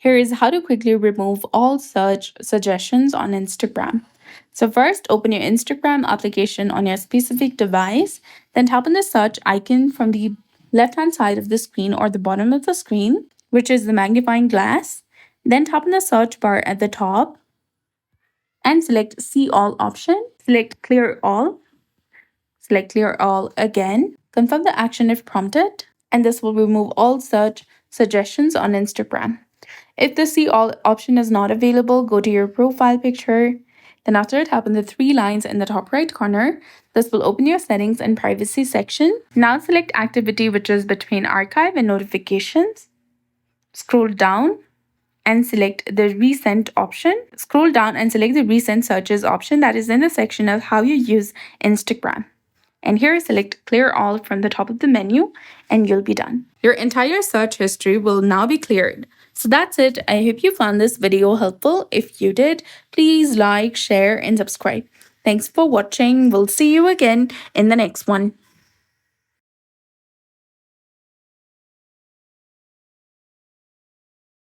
Here is how to quickly remove all search suggestions on Instagram. So first, open your Instagram application on your specific device, then tap on the search icon from the left-hand side of the screen or the bottom of the screen, which is the magnifying glass. Then tap on the search bar at the top and select See All option. Select Clear All. Select Clear All again. Confirm the action if prompted, and this will remove all search suggestions on Instagram. If the See All option is not available, go to your profile picture. Then after it, tap on the three lines in the top right corner. This will open your settings and privacy section. Now select activity, which is between archive and notifications. Scroll down and select the resent option. Scroll down and select the resent searches option that is in the section of how you use Instagram. And here select Clear All from the top of the menu and you'll be done. Your entire search history will now be cleared. So that's it. I hope you found this video helpful. If you did, please like, share, and subscribe. Thanks for watching. We'll see you again in the next one.